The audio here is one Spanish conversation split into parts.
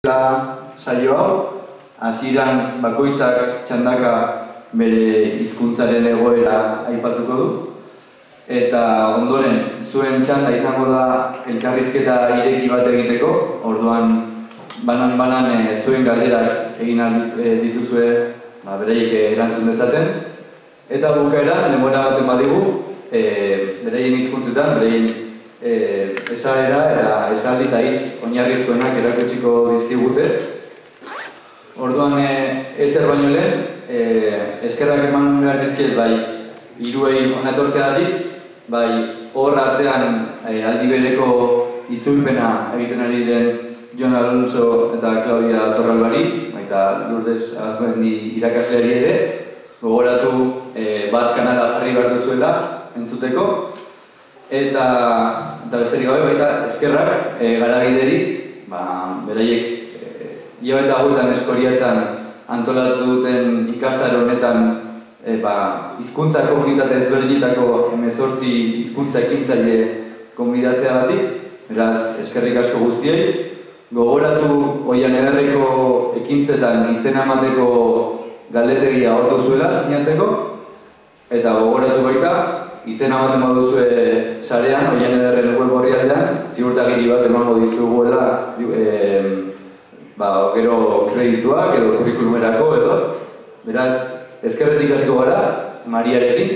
Saio hau, hasieran bakoitzak txandaka bere hizkuntzaren egoera aipatuko du. Eta ondoren, zuen txanda izango da elkarrizketa ireki bat egiteko. Orduan, banan-banan zuen galderak egin dituzue beraiek erantzun dezaten. Eta bukaeran, denbora baten badigu, beraien hizkuntzetan, beraien esaera eta esaldi eta hitz oinarrizkoenak erakutsiko dizkigute. Orduan, ezer baino lehen, eskerrak eman behar dizkiet bai hiruei hona etortzeagatik, bai hor atzean aldi bereko itzulpena egiten ari diren Jon Alonso eta Claudia Torralbari, baita Lourdes Azmendi irakasleari ere, gogoratu bat kanala jarri behar duzuela entzuteko. Eta besterik gabe baita eskerrak Garabideri, beraiek hilabete hauetan Eskoriatzan antolatu duten ikastaro honetan hizkuntza komunitate ezberdinetako 18 hizkuntza ekintzaile gonbidatzeagatik. Beraz, eskerrik asko guztiei. Gogoratu Oian Ederreko ekintzetan izena emateko galdetegia hor duzuela sinatzeko. Eta gogoratu baita, izena ematen baduzue sarean, Oian Ederren web orrialdean, ziurtagiri bat emango dizuguela gero kredituak edo kurrikulumerako edo. Beraz, ezkerretik hasiko gara, Mariarekin.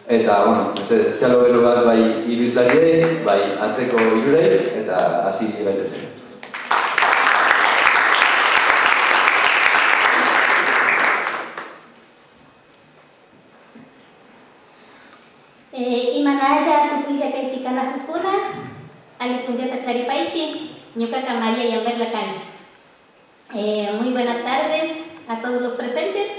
Eta, txalo bero bat bai iruizlariei, bai atzeko hirurei, eta hasi gaitezen. Imanaya tupuisha kaitikana hukuna, alipunjata charipaichi, ñucaca María y Amberlacani. Muy buenas tardes a todos los presentes.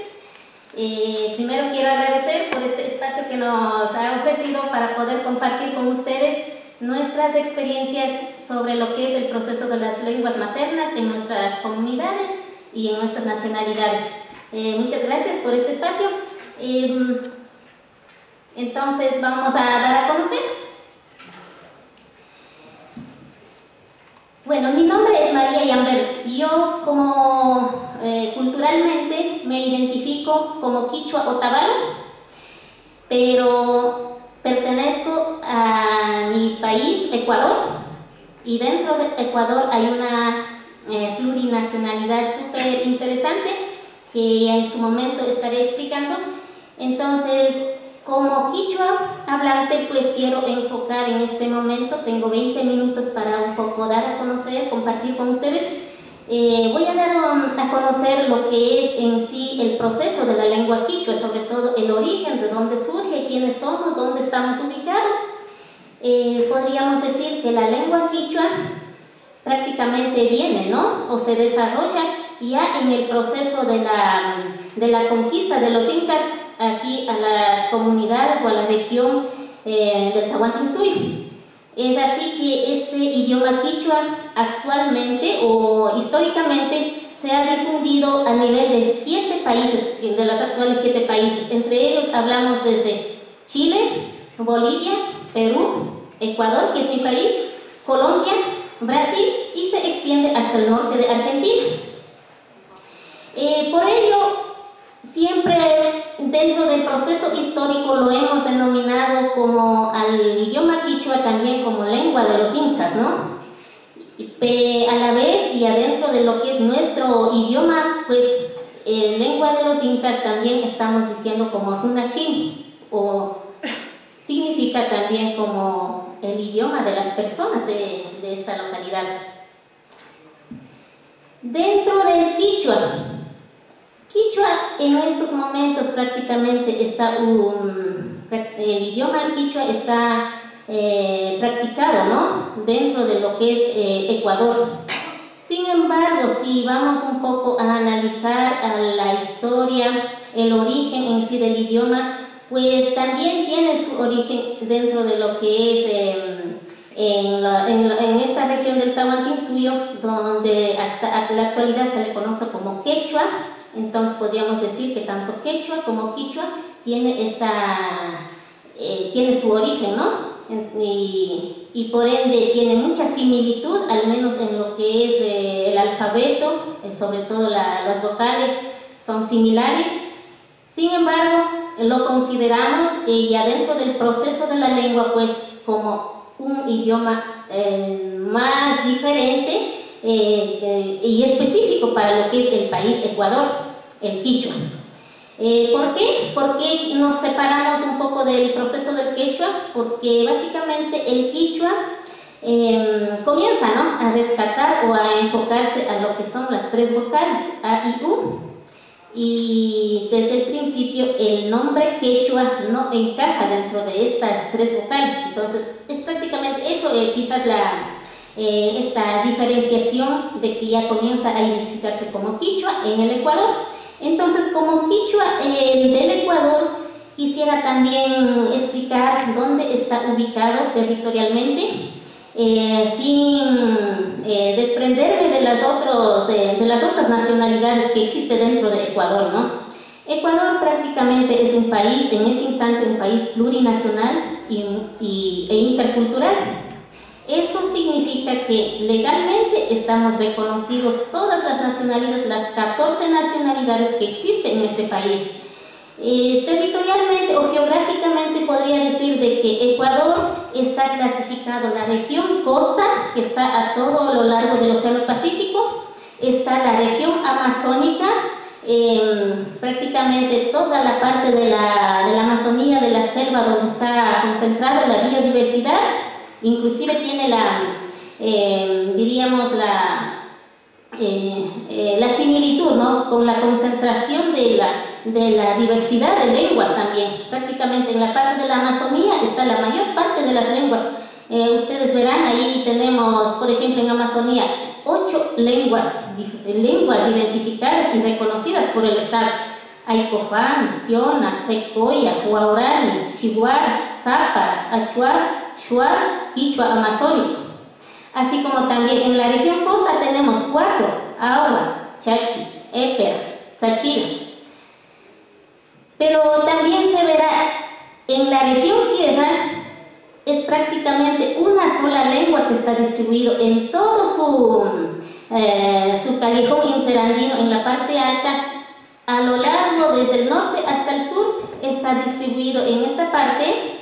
Primero quiero agradecer por este espacio que nos ha ofrecido para poder compartir con ustedes nuestras experiencias sobre lo que es el proceso de las lenguas maternas en nuestras comunidades y en nuestras nacionalidades. Muchas gracias por este espacio. Entonces vamos a dar a conocer. Bueno, mi nombre es María Yamber y yo culturalmente me identifico como quichua otavalo, pero pertenezco a mi país, Ecuador, y dentro de Ecuador hay una plurinacionalidad súper interesante que en su momento estaré explicando. Entonces, como quichua hablante, pues quiero enfocar en este momento, tengo 20 minutos para un poco dar a conocer, compartir con ustedes. Voy a dar a conocer lo que es en sí el proceso de la lengua quichua, sobre todo el origen, de dónde surge, quiénes somos, dónde estamos ubicados. Podríamos decir que la lengua quichua prácticamente viene, ¿no? O se desarrolla ya en el proceso de la conquista de los incas aquí a las comunidades o a la región del Tahuantinsuyo. Es así que este idioma quichua actualmente o históricamente se ha difundido a nivel de 7 países, de los actuales 7 países. Entre ellos hablamos desde Chile, Bolivia, Perú, Ecuador, que es mi país, Colombia, Brasil y se extiende hasta el norte de Argentina. Por ello, siempre dentro del proceso histórico lo hemos denominado como al idioma quichua también como lengua de los incas, ¿no? A la vez y adentro de lo que es nuestro idioma, pues lengua de los incas también estamos diciendo como Runashim, o significa también como el idioma de las personas de esta localidad. Dentro del quichua en estos momentos prácticamente está el idioma quichua está practicado, ¿no? Dentro de lo que es Ecuador. Sin embargo, si vamos un poco a analizar a la historia, el origen en sí del idioma, pues también tiene su origen dentro de lo que es en esta región del Tahuantinsuyo, donde hasta la actualidad se le conoce como quechua. Entonces podríamos decir que tanto quechua como quichua tiene su origen, ¿no? Y y por ende tiene mucha similitud, al menos en lo que es el alfabeto, sobre todo las vocales son similares. Sin embargo, lo consideramos ya dentro del proceso de la lengua pues como un idioma más diferente y específico para lo que es el país Ecuador, el quichua. ¿Por qué? Porque nos separamos un poco del proceso del quechua, porque básicamente el quichua comienza, ¿no?, a rescatar o a enfocarse a lo que son las tres vocales, A y U, y desde el principio el nombre quechua no encaja dentro de estas tres vocales. Entonces es prácticamente eso, quizás esta diferenciación de que ya comienza a identificarse como quichua en el Ecuador. Entonces, como quichua del Ecuador, quisiera también explicar dónde está ubicado territorialmente, sin desprenderme de las otras nacionalidades que existen dentro de Ecuador, ¿no? Ecuador prácticamente es un país, en este instante un país plurinacional e intercultural. Eso significa que legalmente estamos reconocidos todas las nacionalidades, las 14 nacionalidades que existen en este país. Territorialmente o geográficamente podría decir de que Ecuador está clasificado la región costa, que está a todo lo largo del Océano Pacífico, está la región amazónica, prácticamente toda la parte de la Amazonía, de la selva donde está concentrada la biodiversidad. Inclusive tiene diríamos la similitud, ¿no?, con la concentración de la diversidad de lenguas también. Prácticamente en la parte de la Amazonía está la mayor parte de las lenguas. Ustedes verán, ahí tenemos, por ejemplo, en Amazonía, 8 lenguas identificadas y reconocidas por el Estado. Hay Cofán, Siona, Secoya, Guaurani, Xihuar, Zápara, Achuar, Shuar, Quichua amazónico. Así como también en la región costa tenemos 4, Aua, Chachi, Épera, Tzachira. Pero también se verá en la región sierra es prácticamente una sola lengua que está distribuido en todo su callejón interandino en la parte alta. A lo largo, desde el norte hasta el sur, está distribuido en esta parte.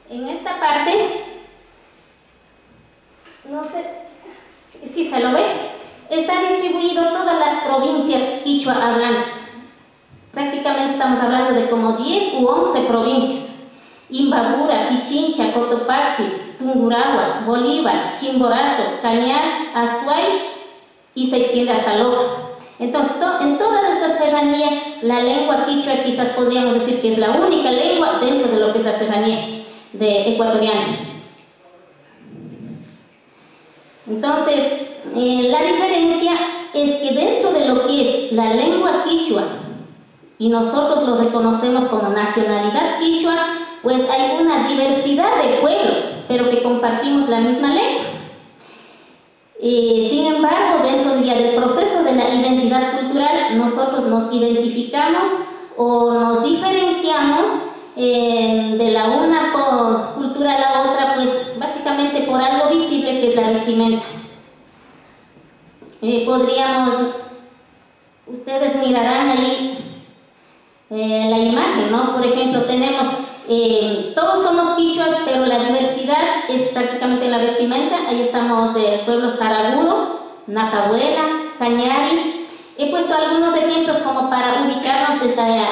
En esta parte, no sé si se lo ve, está distribuido todas las provincias quichua hablantes. Prácticamente estamos hablando de como 10 u 11 provincias. Imbabura, Pichincha, Cotopaxi, Tungurahua, Bolívar, Chimborazo, Cañar, Azuay y se extiende hasta Loja. Entonces, en toda esta serranía, la lengua quichua quizás podríamos decir que es la única lengua dentro de lo que es la serranía ecuatoriana. Entonces, la diferencia es que dentro de lo que es la lengua quichua, y nosotros lo reconocemos como nacionalidad quichua, pues hay una diversidad de pueblos, pero que compartimos la misma lengua. Sin embargo, dentro ya del proceso de la identidad cultural, nosotros nos identificamos o nos diferenciamos de la una cultura a la otra, pues básicamente por algo visible que es la vestimenta. Ustedes mirarán ahí la imagen, ¿no? Por ejemplo, tenemos, todos somos quichuas, pero la diversidad es prácticamente en la vestimenta. Ahí estamos del pueblo Saragudo, Nacahuela, Cañari. He puesto algunos ejemplos como para ubicarnos a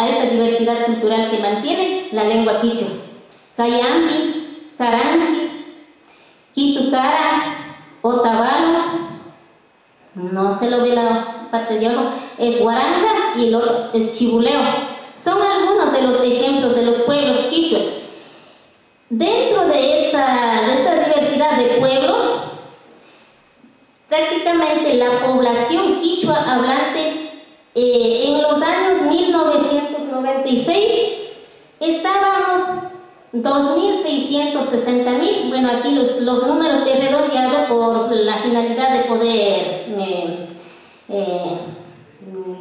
esta diversidad cultural que mantiene la lengua quichua. Cayambi, Caranqui, Quitucara, Otavalo, no se lo ve la parte de abajo, es Guaranga y el otro es Chibuleo. Son algunos de los ejemplos de los pueblos quichuas. Dentro de esta diversidad de pueblos, prácticamente la población quichua hablante en los años 1996 estábamos 2.660.000. Bueno, aquí los números he redondeado por la finalidad de poder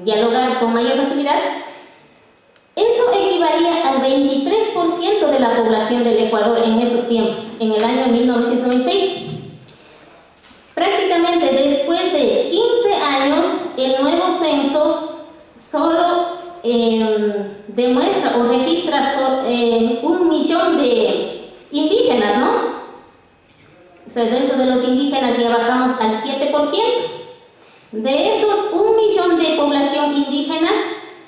dialogar con mayor facilidad, eso equivalía al 23% de la población del Ecuador en esos tiempos, en el año 1996. Prácticamente después de 15 años, el nuevo censo solo demuestra o registra 1 millón de indígenas, ¿no? O sea, dentro de los indígenas ya bajamos al 7%. De esos 1 millón de población indígena,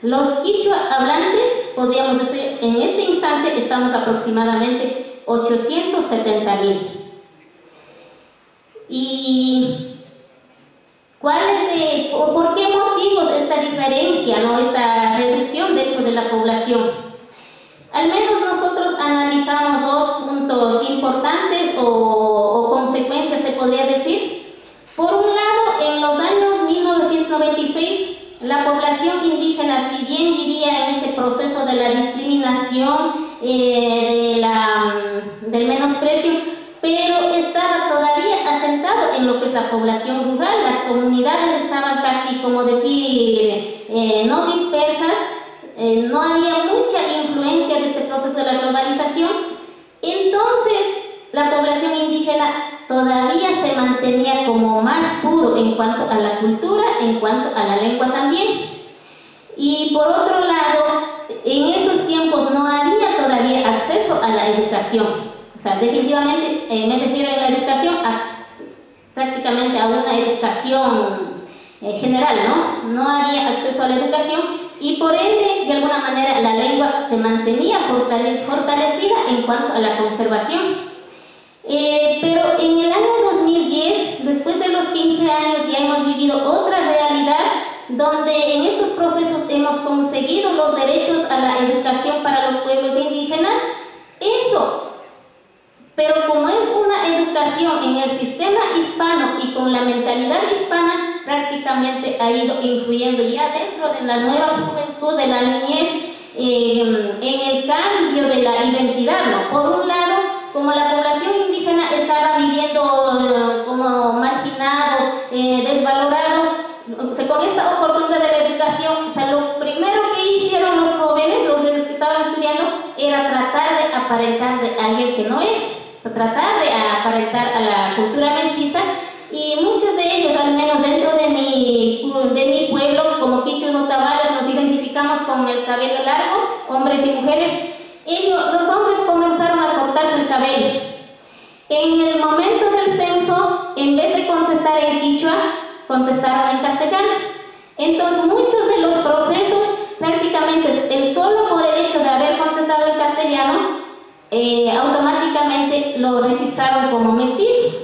los quichua hablantes, podríamos decir, en este instante estamos aproximadamente 870.000. ¿Y por qué motivos esta diferencia, ¿no? Esta reducción dentro de la población? Al menos nosotros analizamos 2 puntos importantes o consecuencias, se podría decir. Por un lado, en los años 1996, la población indígena, si bien vivía en ese proceso de la discriminación, del menosprecio, pero estaba todavía asentado en lo que es la población rural. Las comunidades estaban casi, como decir, no dispersas, no había mucha influencia de este proceso de la globalización. Entonces, la población indígena todavía se mantenía como más puro en cuanto a la cultura, en cuanto a la lengua también. Y por otro lado, en esos tiempos no había todavía acceso a la educación. O sea, definitivamente me refiero a la educación prácticamente a una educación general, ¿no? No había acceso a la educación y por ende, de alguna manera, la lengua se mantenía fortalecida en cuanto a la conservación. Pero en el año 2010, después de los 15 años, ya hemos vivido otra realidad donde en estos procesos hemos conseguido los derechos a la educación para los pueblos indígenas. Pero como es una educación en el sistema hispano y con la mentalidad hispana, prácticamente ha ido influyendo ya dentro de la nueva juventud, de la niñez, en el cambio de la identidad, ¿no? Por un lado, como la población indígena estaba viviendo como marginado, desvalorado, con esta oportunidad de la educación, o sea, lo primero que hicieron los jóvenes, los que estaban estudiando, era tratar de aparentar de alguien que no es, o sea, tratar de aparentar a la cultura mestiza, y muchos de ellos, al menos dentro de mi pueblo, como quichos otavalos, nos identificamos con el cabello largo, hombres y mujeres. Los hombres comenzaron a cortarse el cabello. En el momento del censo, en vez de contestar en quichua, contestaron en castellano. Entonces, muchos de los procesos, prácticamente, solo por el hecho de haber contestado en castellano, automáticamente lo registraron como mestizos.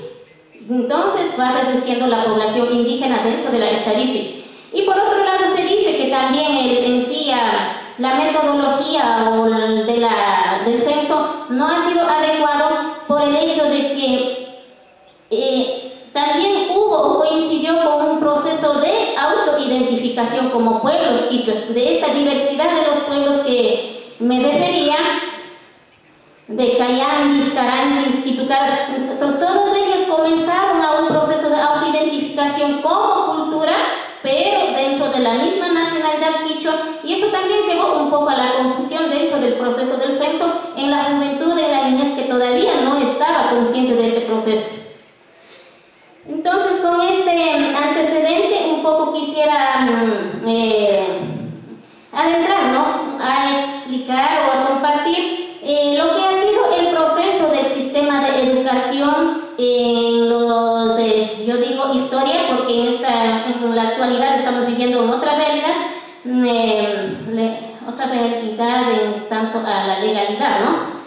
Entonces, va reduciendo la población indígena dentro de la estadística. Y por otro lado, se dice que también en sí la metodología del censo no ha sido adecuado por el hecho de que también hubo o coincidió con un proceso de autoidentificación como pueblos quichuas, de esta diversidad de los pueblos que me refería, de Cayambis, Caranquis, Quitucaras. Entonces todos ellos comenzaron a un proceso de autoidentificación como cultura, pero dentro de la misma nacionalidad quichua, y eso también llevó un poco a la confusión dentro del proceso del censo en la juventud, en la niñez, que todavía no estaba consciente de este proceso. Entonces, con este antecedente, un poco quisiera adentrar, ¿no?, a explicar o a compartir lo que ha sido el proceso del sistema de educación en los, yo digo historia, porque en la actualidad estamos viviendo en otra realidad, en tanto a la legalidad, ¿no?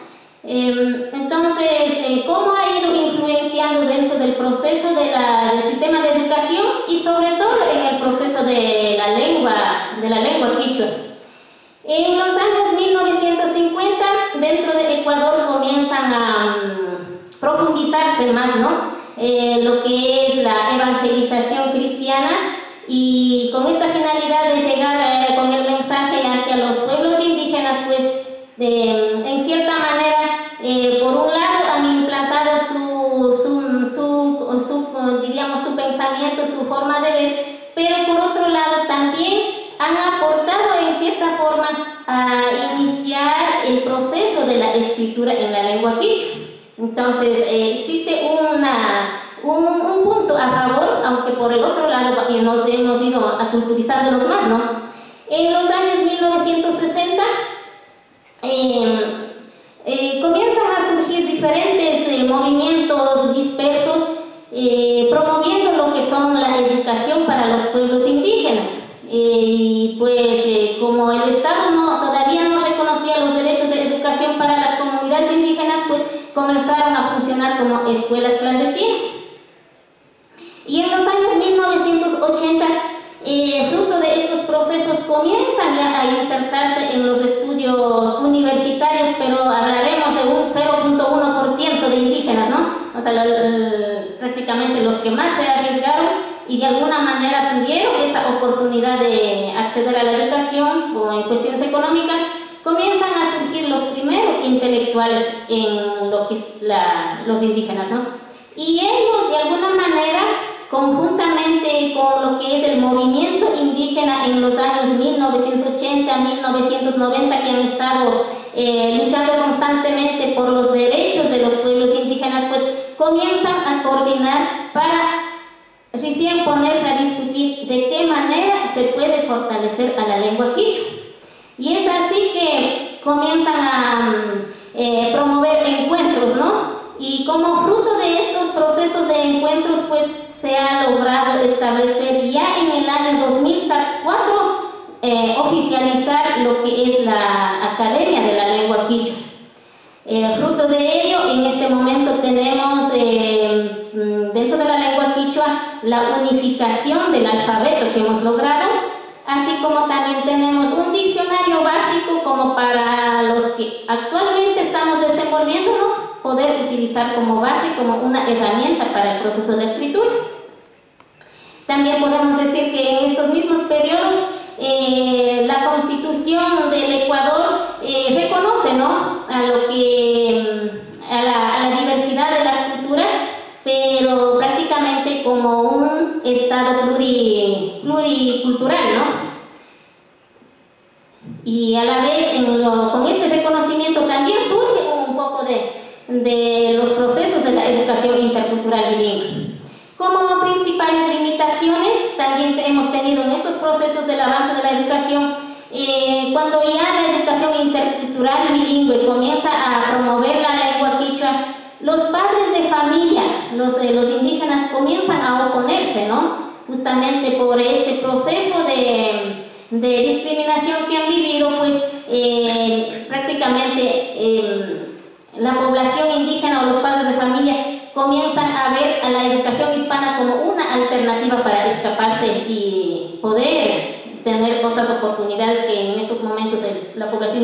Entonces, ¿cómo ha ido influenciando dentro del proceso del sistema de educación y sobre todo en el proceso de la lengua quichua? En los años 1950, dentro de Ecuador comienzan a profundizarse más, ¿no?, lo que es la evangelización cristiana, y con esta finalidad de llegar con el mensaje hacia los pueblos indígenas, pues en cierta manera, por un lado han implantado diríamos, su pensamiento, su forma de ver, pero por otro lado también esta forma a iniciar el proceso de la escritura en la lengua quichua. Entonces, existe un punto a favor, aunque por el otro lado nos hemos ido aculturizándonos más, ¿no? En los años 1960 comienzan a surgir diferentes movimientos dispersos promoviendo lo que son la educación para los pueblos indígenas. Y como el Estado todavía no reconocía los derechos de educación para las comunidades indígenas, pues comenzaron a funcionar como escuelas clandestinas. Y en los años 1980, fruto de estos procesos, comienzan ya a insertarse en los estudios universitarios, pero hablaremos de un 0.1% de indígenas, ¿no? O sea, prácticamente los que más se arriesgaron y de alguna manera tuvieron esa oportunidad de acceder a la educación o en cuestiones económicas, comienzan a surgir los primeros intelectuales en lo que es los indígenas, ¿no? Y ellos de alguna manera, conjuntamente con lo que es el movimiento indígena en los años 1980, 1990, que han estado luchando constantemente por los derechos de los pueblos indígenas, pues comienzan a coordinar para recién ponerse a discutir de qué manera se puede fortalecer a la lengua quichua. Y es así que comienzan a promover encuentros, ¿no? Y como fruto de estos procesos de encuentros, pues se ha logrado establecer ya en el año 2004 oficializar lo que es la Academia de la Lengua Quichua. Fruto de ello, en este momento tenemos dentro de la lengua quichua la unificación del alfabeto que hemos logrado, así como también tenemos un diccionario básico como para los que actualmente estamos desenvolviéndonos, poder utilizar como base, como una herramienta para el proceso de escritura. También podemos decir que en estos mismos periodos la Constitución del Ecuador reconoce, ¿no?, a la diversidad de las culturas, pero prácticamente como un Estado pluricultural, ¿no? Y a la vez, con este reconocimiento también surge un poco de los procesos de la educación intercultural bilingüe. Como principales limitaciones, también hemos tenido en estos procesos del avance de la educación, cuando ya la educación intercultural bilingüe comienza a promover la lengua quichua, los padres de familia, los indígenas, comienzan a oponerse, ¿no? Justamente por este proceso de discriminación que han vivido, pues prácticamente la población indígena o los padres de familia comienzan a ver a la educación hispana como una alternativa para escaparse y poder tener otras oportunidades que en esos momentos la población